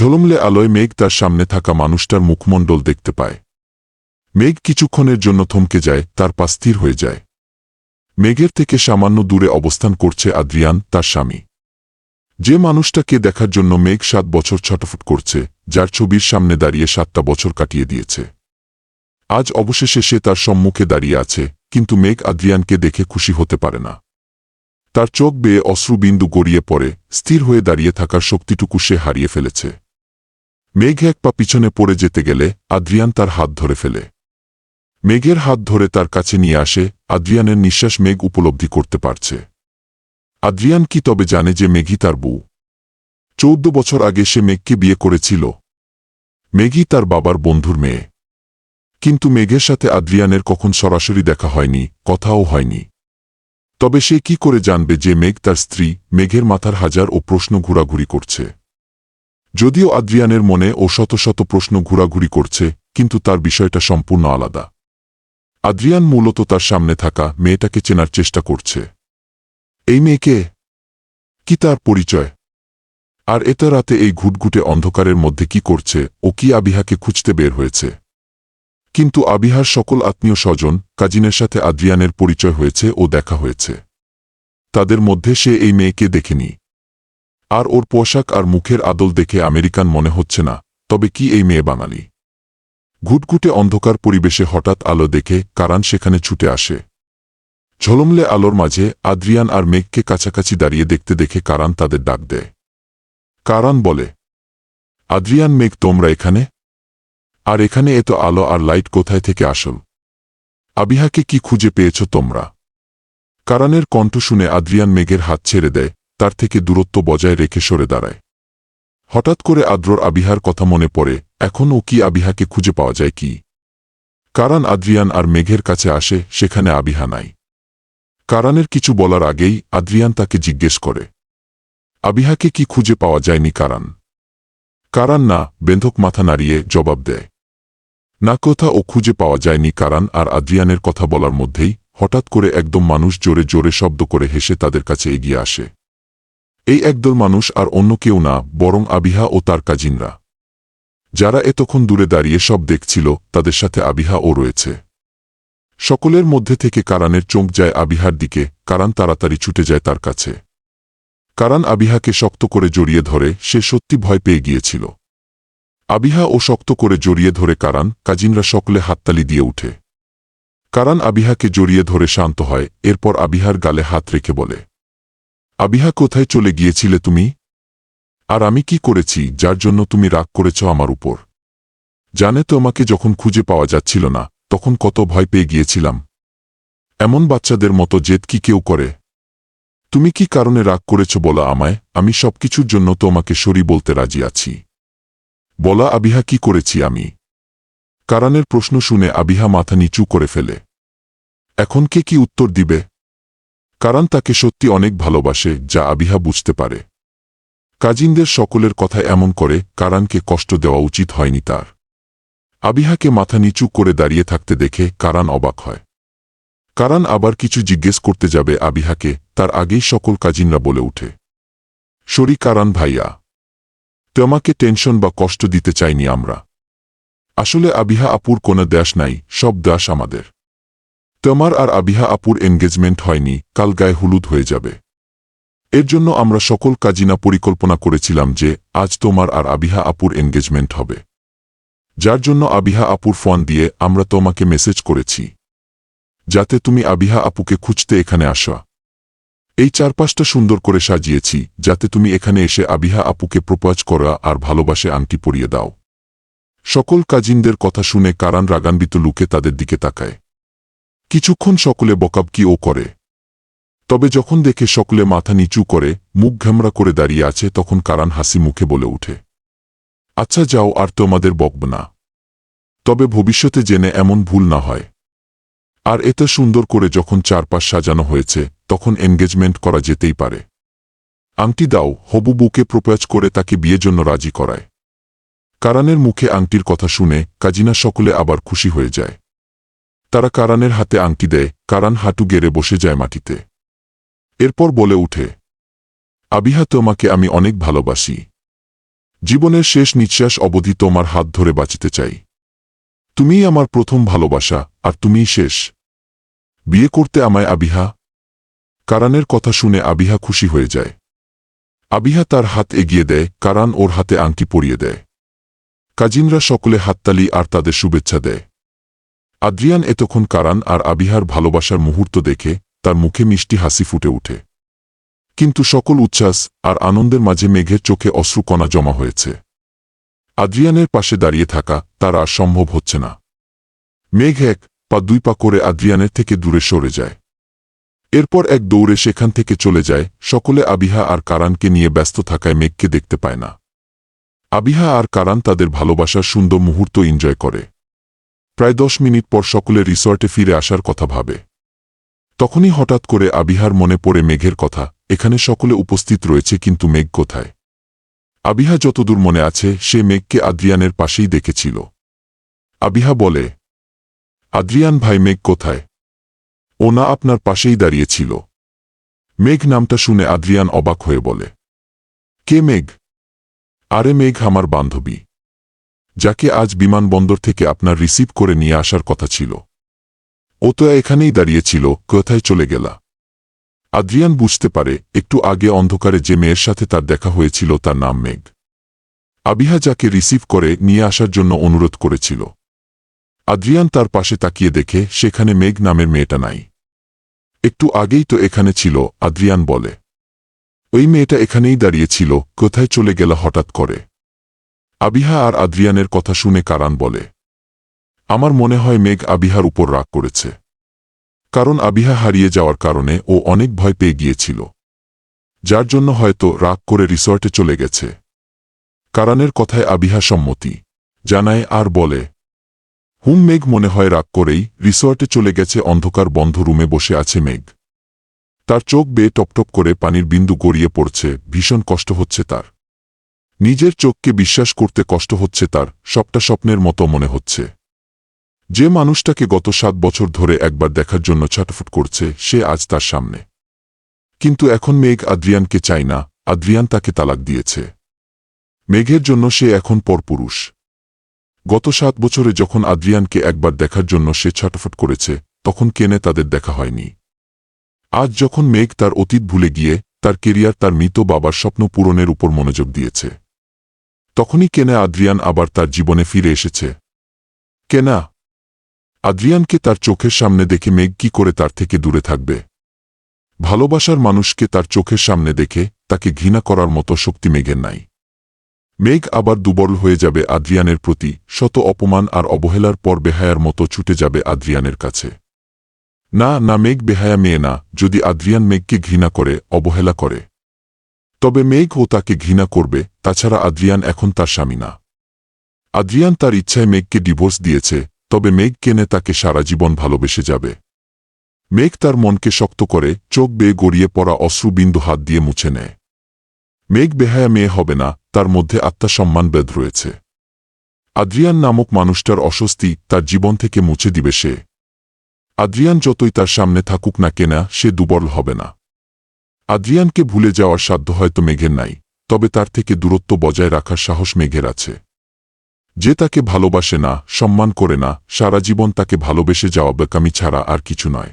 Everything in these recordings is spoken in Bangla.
ঝলমলে আলোয় মেঘ তার সামনে থাকা মানুষটার মুখমণ্ডল দেখতে পায়। মেঘ কিছুক্ষণের জন্য থমকে যায়, তার পা স্থির হয়ে যায়। মেঘের থেকে সামান্য দূরে অবস্থান করছে আদ্রিয়ান, তার স্বামী। যে মানুষটাকে দেখার জন্য মেঘ 7 বছর ছটফট করছে, যার ছবির সামনে দাঁড়িয়ে 7টা বছর কাটিয়ে দিয়েছে। আজ অবশেষে সে তার সম্মুখে দাঁড়িয়ে আছে, কিন্তু মেঘ আদ্রিয়ানকে দেখে খুশি হতে পারে না। তার চোখ বেয়ে অশ্রুবিন্দু গড়িয়ে পড়ে, স্থির হয়ে দাঁড়িয়ে থাকার শক্তিটুকু সে হারিয়ে ফেলেছে। মেঘ এক পা পিছনে পড়ে যেতে গেলে আদ্রিয়ান তার হাত ধরে ফেলে। মেঘের হাত ধরে তার কাছে নিয়ে আসে। আদ্রিয়ানের নিঃশ্বাস মেঘ উপলব্ধি করতে পারছে। আদ্রিয়ান কি তবে জানে যে মেঘই তার বউ? 14 বছর আগে সে মেঘকে বিয়ে করেছিল। মেঘই তার বাবার বন্ধুর মেয়ে। কিন্তু মেঘের সাথে আদ্রিয়ানের কখন সরাসরি দেখা হয়নি, কথাও হয়নি। তবে সে কি করে জানবে যে মেঘ তার স্ত্রী? মেঘের মাথার হাজার ও প্রশ্ন ঘোরাঘুরি করছে। যদিও আদ্রিয়ানের মনে ও শত শত প্রশ্ন ঘোরাঘুরি করছে, কিন্তু তার বিষয়টা সম্পূর্ণ আলাদা। আদ্রিয়ান মূলত তার সামনে থাকা মেয়েটাকে চেনার চেষ্টা করছে। এই মেয়েকে? কি তার পরিচয়? আর এত রাতে এই ঘুটঘুটে অন্ধকারের মধ্যে কি করছে? ও কি আবিহাকে খুঁজতে বের হয়েছে? কিন্তু আবিহার সকল আত্মীয় স্বজন, কাজিনের সাথে আদ্রিয়ানের পরিচয় হয়েছে ও দেখা হয়েছে। তাদের মধ্যে সে এই মেয়েকে দেখেনি। আর ওর পোশাক আর মুখের আদল দেখে আমেরিকান মনে হচ্ছে না। তবে কি এই মেয়ে বাঙালি? ঘুটঘুটে অন্ধকার পরিবেশে হঠাৎ আলো দেখে কারান সেখানে ছুটে আসে। ঝলমলে আলোর মাঝে আদ্রিয়ান আর মেঘকে কাছাকাছি দাঁড়িয়ে দেখতে দেখে কারান তাদের ডাক দেয়। কারান বলে, আদ্রিয়ান, মেঘ, তোমরা এখানে? আর এখানে এত আলো আর লাইট কোথায় থেকে আসল? আবিহাকে কি খুঁজে পেয়েছ তোমরা? কারানের কণ্ঠ শুনে আদ্রিয়ান মেঘের হাত ছেড়ে দেয়, তার থেকে দূরত্ব বজায় রেখে সরে দাঁড়ায়। হঠাৎ করে আদ্রর আবিহার কথা মনে পড়ে। এখন ও কি আবিহাকে খুঁজে পাওয়া যায় কি? কারান আদ্রিয়ান আর মেঘের কাছে আসে, সেখানে আবিহা নাই। কারানের কিছু বলার আগেই আদ্রিয়ান তাকে জিজ্ঞেস করে, আবিহাকে কি খুঁজে পাওয়া যায়নি কারান? কারান না বেন্ধক মাথা নাড়িয়ে জবাব দেয়, না, কথা ও খুঁজে পাওয়া যায়নি। কারান আর আদ্রিয়ানের কথা বলার মধ্যেই হঠাৎ করে একদম মানুষ জোরে জোরে শব্দ করে হেসে তাদের কাছে এগিয়ে আসে। এই একদল মানুষ আর অন্য কেউ না, বরং আবিহা ও তার কাজিনরা। যারা এতক্ষণ দূরে দাঁড়িয়ে সব দেখছিল, তাদের সাথে আবিহা ও রয়েছে। সকলের মধ্যে থেকে কারানের চোখ যায় আবিহার দিকে। কারান তাড়াতাড়ি ছুটে যায় তার কাছে। কারান আবিহাকে শক্ত করে জড়িয়ে ধরে, সে সত্যি ভয় পেয়ে গিয়েছিল। আবিহা ও শক্ত করে জড়িয়ে ধরে কারান, কাজিনরা সকলে হাততালি দিয়ে উঠে। কারান আবিহাকে জড়িয়ে ধরে শান্ত হয়, এরপর আবিহার গালে হাত রেখে বলে, আবিহা, কোথায় চলে গিয়েছিলে তুমি? আর আমি কি করেছি যার জন্য তুমি রাগ করেছ আমার উপর? জানে তো আমাকে যখন খুঁজে পাওয়া যাচ্ছিল না, তখন কত ভয় পেয়ে গিয়েছিলাম। এমন বাচ্চাদের মতো জেদ কি কেউ করে? তুমি কি কারণে রাগ করেছ বলা আমায়, আমি সবকিছুর জন্য তোমাকে সরি বলতে রাজি আছি। বলা আবিহা, কি করেছি আমি? কারানের প্রশ্ন শুনে আবিহা মাথা নিচু করে ফেলে। এখন কে কি উত্তর দিবে? কারান তাকে সত্যি অনেক ভালোবাসে, যা আবিহা বুঝতে পারে। কাজিনদের সকলের কথা এমন করে কারানকে কষ্ট দেওয়া উচিত হয়নি তার। আবিহাকে মাথা নিচু করে দাঁড়িয়ে থাকতে দেখে কারান অবাক হয়। কারান আবার কিছু জিজ্ঞেস করতে যাবে আবিহাকে, তার আগেই সকল কাজিনরা বলে উঠে, সরি কারান ভাইয়া, তোমাকে টেনশন বা কষ্ট দিতে চাইনি আমরা। আসলে আবিহা আপুর কোনো দাস নাই, সব দাস আমাদের। তোমার আর আবিহা আপুর এনগেজমেন্ট হয়নি, কাল গায়ে হলুদ হয়ে যাবে। এর জন্য আমরা সকল কাজিনা পরিকল্পনা করেছিলাম যে আজ তোমার আর আবিহা আপুর এনগেজমেন্ট হবে। যার জন্য আবিহা আপুর ফোন দিয়ে আমরা তোমাকে মেসেজ করেছি, যাতে তুমি আবিহা আপুকে খুঁজতে এখানে আসা। এই চারপাশটা সুন্দর করে সাজিয়েছি, যাতে তুমি এখানে এসে আবিহা আপুকে প্রপোজ করা আর ভালোবাসে আংটি পরিয়ে দাও। সকল কাজিনদের কথা শুনে কারান রাগান্বিত লুকে তাদের দিকে তাকায়। কিছুক্ষণ সকলে বকাবকি ও করে। তবে যখন দেখে সকলে মাথা নিচু করে, মুখ ঘামড়া করে দাঁড়িয়ে আছে, তখন কারান হাসি মুখে বলে উঠে, আচ্ছা যাও, আর তোমাদের বকব না। তবে ভবিষ্যতে জেনে এমন ভুল না হয়। আর এত সুন্দর করে যখন চারপাশ সাজানো হয়েছে, তখন এনগেজমেন্ট করা যেতেই পারে। আংটি দাও। হবু বউকে প্রপোজ করে তাকে বিয়ের জন্য রাজি করায়। কারানের মুখে আংটির কথা শুনে কাজিনা সকলে আবার খুশি হয়ে যায়। তারা কারানের হাতে আংটি দেয়। কারান হাঁটু গেড়ে বসে যায় মাটিতে। এরপর বলে উঠে, আবিহা, তোমাকে আমি অনেক ভালোবাসি। জীবনের শেষ নিঃশ্বাস অবধি তোমার হাত ধরে বাঁচিতে চাই। তুমিই আমার প্রথম ভালোবাসা, আর তুমিই শেষ। বিয়ে করতে আমায় আবিহা? কারানের কথা শুনে আবিহা খুশি হয়ে যায়। আবিহা তার হাত এগিয়ে দেয়, কারান ওর হাতে আংটি পরিয়ে দেয়। কাজিনরা সকলে হাততালি আর তাদের শুভেচ্ছা দেয়। আদ্রিয়ান এতক্ষণ কারান আর আবিহার ভালোবাসার মুহূর্ত দেখে তার মুখে মিষ্টি হাসি ফুটে ওঠে। কিন্তু সকল উচ্ছ্বাস আর আনন্দের মাঝে মেঘের চোখে অশ্রুকণা জমা হয়েছে। আদ্রিয়ানের পাশে দাঁড়িয়ে থাকা তার আর সম্ভব হচ্ছে না। মেঘ এক পা দুই পা করে আদ্রিয়ানের থেকে দূরে সরে যায়। এরপর এক দৌড়ে সেখান থেকে চলে যায়। সকলে আবিহা আর কারানকে নিয়ে ব্যস্ত থাকায় মেঘকে দেখতে পায় না। আবিহা আর কারান তাদের ভালোবাসার সুন্দর মুহূর্ত এনজয় করে। প্রায় 10 মিনিট পর সকলে রিসর্টে ফিরে আসার কথা ভাবে। তখনই হঠাৎ করে আবিহার মনে পড়ে মেঘের কথা। এখানে সকলে উপস্থিত রয়েছে, কিন্তু মেঘ কোথায়? আবিহা যতদূর মনে আছে সে মেঘকে আদ্রিয়ানের পাশেই দেখেছিল। আবিহা বলে, আদ্রিয়ান ভাই, মেঘ কোথায়? ও না আপনার পাশেই দাঁড়িয়েছিল। মেঘ নামটা শুনে আদ্রিয়ান অবাক হয়ে বলে, কে মেঘ? আরে মেঘ আমার বান্ধবী, যাকে আজ বিমানবন্দর থেকে আপনার রিসিভ করে নিয়ে আসার কথা ছিল। ও তো এখানেই দাঁড়িয়েছিল, কোথায় চলে গেলা? আদ্রিয়ান বুঝতে পারে একটু আগে অন্ধকারে যে মেয়ের সাথে তার দেখা হয়েছিল তার নাম মেঘ। আবিহা যাকে রিসিভ করে নিয়ে আসার জন্য অনুরোধ করেছিল। আদ্রিয়ান তার পাশে তাকিয়ে দেখে সেখানে মেঘ নামের মেয়েটা নাই। একটু আগেই তো এখানে ছিল, আদ্রিয়ান বলে। ওই মেয়েটা এখানেই দাঁড়িয়েছিল, কোথায় চলে গেল হঠাৎ করে? আবিহা আর আদ্রিয়ানের কথা শুনে কারান বলে, আমার মনে হয় মেঘ আবিহার উপর রাগ করেছে। কারণ আবিহা হারিয়ে যাওয়ার কারণে ও অনেক ভয় পেয়ে গিয়েছিল, যার জন্য হয়তো রাগ করে রিসর্টে চলে গেছে। কারানের কথায় আবিহা সম্মতি জানায় আর বলে, মেঘ মনে হয় রাগ করেই রিসর্টে চলে গেছে। অন্ধকার বন্ধ রুমে বসে আছে মেঘ। তার চোখ বেয়ে টপটপ করে পানির বিন্দু গড়িয়ে পড়ছে। ভীষণ কষ্ট হচ্ছে তার। নিজের চোখকে বিশ্বাস করতে কষ্ট হচ্ছে তার। সবটা স্বপ্নের মতো মনে হচ্ছে। যে মানুষটাকে গত 7 বছর ধরে একবার দেখার জন্য ছটফট করছে সে আজ তার সামনে। কিন্তু এখন মেঘ আদ্রিয়ানকে চায় না। আদ্রিয়ান তাকে তালাক দিয়েছে। মেঘের জন্য সে এখন পরপুরুষ। গত 7 বছরে যখন আদ্রিয়ানকে একবার দেখার জন্য সে ছটফট করেছে, তখন কেনে তাদের দেখা হয়নি। আজ যখন মেঘ তার অতীত ভুলে গিয়ে তার কেরিয়ার, তার মৃত বাবার স্বপ্ন পূরণের উপর মনোযোগ দিয়েছে, তখনই কেনে আদ্রিয়ান আবার তার জীবনে ফিরে এসেছে। কেনা আদ্রিয়ানকে তার চোখের সামনে দেখে মেঘ কি করে তার থেকে দূরে থাকবে? ভালোবাসার মানুষকে তার চোখের সামনে দেখে তাকে ঘৃণা করার মতো শক্তি মেঘের নাই। মেঘ আবার দুর্বল হয়ে যাবে আদ্রিয়ানের প্রতি। শত অপমান আর অবহেলার পর বেহায়ার মতো ছুটে যাবে আদ্রিয়ানের কাছে। না না, মেঘ বেহায়া মেয়ে না। যদি আদ্রিয়ান মেঘকে ঘৃণা করে, অবহেলা করে, তবে মেঘ ও তাকে ঘৃণা করবে। তাছাড়া আদ্রিয়ান এখন তার স্বামী না। আদ্রিয়ান তার ইচ্ছায় মেঘকে ডিভোর্স দিয়েছে, তবে মেঘ কেনে তাকে সারা জীবন ভালোবেসে যাবে। মেঘ তার মনকে শক্ত করে চোখ বেয়ে গড়িয়ে পড়া অশ্রুবিন্দু হাত দিয়ে মুছে নেয়। মেঘ বেহায়া মেয়ে হবে না, তার মধ্যে আত্মসম্মান বেদ রয়েছে। আদ্রিয়ান নামক মানুষটার অস্বস্তি তার জীবন থেকে মুছে দিবে সে। আদ্রিয়ান যতই তার সামনে থাকুক না কেনা, সে দুর্বল হবে না। আদ্রিয়ানকে ভুলে যাওয়ার সাধ্য হয়তো মেঘের নাই, তবে তার থেকে দূরত্ব বজায় রাখার সাহস মেঘের আছে। যে তাকে ভালোবাসে না, সম্মান করে না, সারা জীবন তাকে ভালোবেসে যাওয়া বেকামি ছাড়া আর কিছু নয়।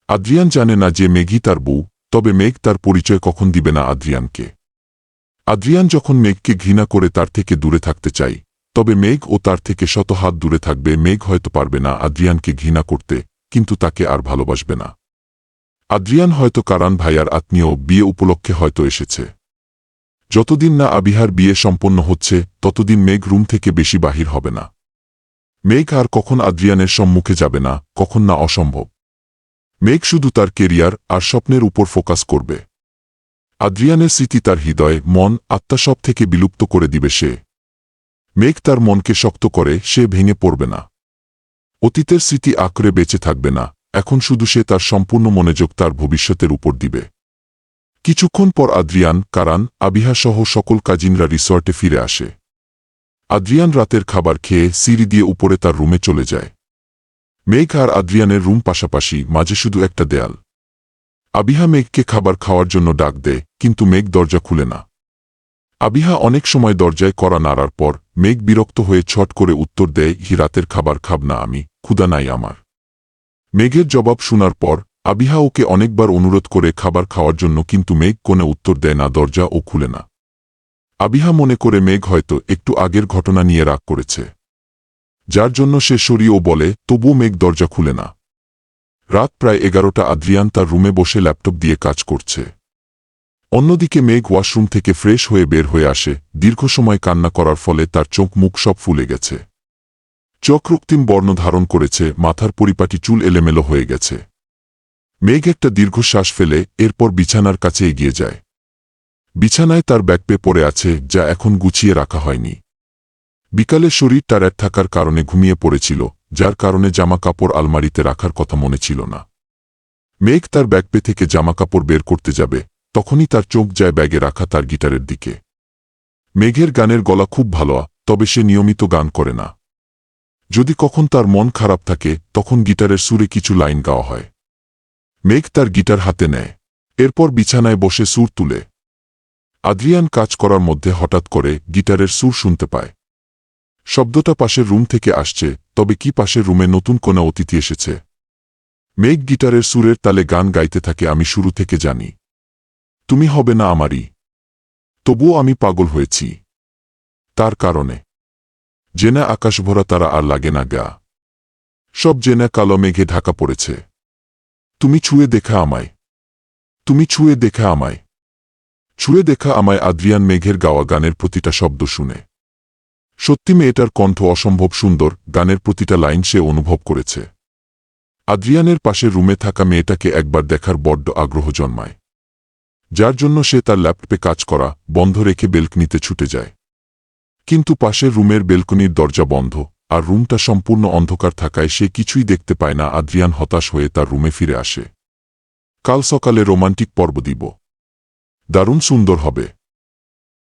আদ্রিয়ান জানে না যে মেঘই তার বউ, তবে মেঘ তার পরিচয় কখন দিবে না আদ্রিয়ানকে। আদ্রিয়ান যখন মেঘকে ঘৃণা করে তার থেকে দূরে থাকতে চাই, তবে মেঘ ও তার থেকে শত হাত দূরে থাকবে। মেঘ হয়তো পারবে না আদ্রিয়ানকে ঘৃণা করতে, কিন্তু তাকে আর ভালোবাসবে না। আদ্রিয়ান হয়তো কারান ভাইয়ার আত্মীয়, বিয়ে উপলক্ষে হয়তো এসেছে। যতদিন না আবিহার বিয়ে সম্পন্ন হচ্ছে, ততদিন মেঘ রুম থেকে বেশি বাহির হবে না। মেঘ আর কখন আদ্রিয়ানের সম্মুখে যাবে না, কখন না অসম্ভব। মেঘ শুধু তার কেরিয়ার আর স্বপ্নের উপর ফোকাস করবে। আদ্রিয়ানের স্মৃতি তার হৃদয়, মন, আত্মা সব থেকে বিলুপ্ত করে দিবে সে। মেঘ তার মনকে শক্ত করে, সে ভেঙে পড়বে না। অতীতের স্মৃতি আঁকড়ে বেঁচে থাকবে না। এখন শুধু সে তার সম্পূর্ণ মনোযোগ তার ভবিষ্যতের উপর দিবে। কিছুক্ষণ পর আদ্রিয়ান, কারান, আবিহা সহ সকল কাজিনরা রিসর্টে ফিরে আসে। আদ্রিয়ান রাতের খাবার খেয়ে সিঁড়ি দিয়ে উপরে তার রুমে চলে যায়। মেঘ আর আদ্রিয়ানের রুম পাশাপাশি, মাঝে শুধু একটা দেয়াল। আবিহা মেঘকে খাবার খাওয়ার জন্য ডাক দেয়, কিন্তু মেঘ দরজা খুলে না। আবিহা অনেক সময় দরজায় কড়া নাড়ার পর মেঘ বিরক্ত হয়ে ছট করে উত্তর দেয়, হি রাতের খাবার খাব না আমি, ক্ষুধা নাই আমার। মেঘের জবাব শোনার পর আবিহা ওকে অনেকবার অনুরোধ করে খাবার খাওয়ার জন্য, কিন্তু মেঘ কোনো উত্তর দেয় না, দরজা ও খুলে না। আবিহা মনে করে মেঘ হয়তো একটু আগের ঘটনা নিয়ে রাগ করেছে, যার জন্য সে সরিয়েও বলে, তবুও মেঘ দরজা খুলে না। রাত প্রায় 11টা। আদ্রিয়ান তার রুমে বসে ল্যাপটপ দিয়ে কাজ করছে। অন্যদিকে মেঘ ওয়াশরুম থেকে ফ্রেশ হয়ে বের হয়ে আসে। দীর্ঘ সময় কান্না করার ফলে তার চোখ মুখ সব ফুলে গেছে। চোখ রক্তিম বর্ণ ধারণ করেছে, মাথার পরিপাটি চুল এলোমেলো হয়ে গেছে। মেঘ একটা দীর্ঘশ্বাস ফেলে এরপর বিছানার কাছে এগিয়ে যায়। বিছানায় তার ব্যাগপে পড়ে আছে, যা এখন গুছিয়ে রাখা হয়নি। বিকালে শরীর টায়ার্ড থাকার কারণে ঘুমিয়ে পড়েছিল, যার কারণে জামা কাপড় আলমারিতে রাখার কথা মনে ছিল না। মেঘ তার ব্যাগপে থেকে জামা কাপড় বের করতে যাবে, তখনই তার চোখ যায় ব্যাগে রাখা তার গিটারের দিকে। মেঘের গানের গলা খুব ভালো, তবে সে নিয়মিত গান করে না। যদি কখন তার মন খারাপ থাকে তখন গিটারের সুরে কিছু লাইন গাওয়া হয়। মেঘ তার গিটার হাতে নেয়, এরপর বিছানায় বসে সুর তুলে। আদ্রিয়ান কাজ করার মধ্যে হঠাৎ করে গিটারের সুর শুনতে পায়। শব্দটা পাশের রুম থেকে আসছে, তবে কি পাশের রুমে নতুন কোনো অতিথি এসেছে? মেঘ গিটারের সুরের তালে গান গাইতে থাকে, আমি শুরু থেকে জানি তুমি হবে না আমারই, তবুও আমি পাগল হয়েছি তার কারণে। জেনা আকাশভরা তারা আর লাগে না গা, সব জেনা কালো মেঘে ঢাকা পড়েছে। তুমি ছুঁয়ে দেখা আমায়, তুমি ছুঁয়ে দেখা আমায়, ছুঁয়ে দেখা আমায়। আদ্রিয়ান মেঘের গাওয়া গানের প্রতিটা শব্দ শুনে। সত্যি মেয়েটার কণ্ঠ অসম্ভব সুন্দর, গানের প্রতিটা লাইন সে অনুভব করেছে। আদ্রিয়ানের পাশের রুমে থাকা মেয়েটাকে একবার দেখার বড্ড আগ্রহ জন্মায়, যার জন্য সে তার ল্যাপটপে কাজ করা বন্ধ রেখে বেলকনিতে ছুটে যায়। কিন্তু পাশের রুমের বেলকনির দরজা বন্ধ, আর রুমটা সম্পূর্ণ অন্ধকার থাকায় সে কিছুই দেখতে পায় না। আদ্রিয়ান হতাশ হয়ে তার রুমে ফিরে আসে। কাল সকালে রোমান্টিক পর্ব দিব, দারুণ সুন্দর হবে।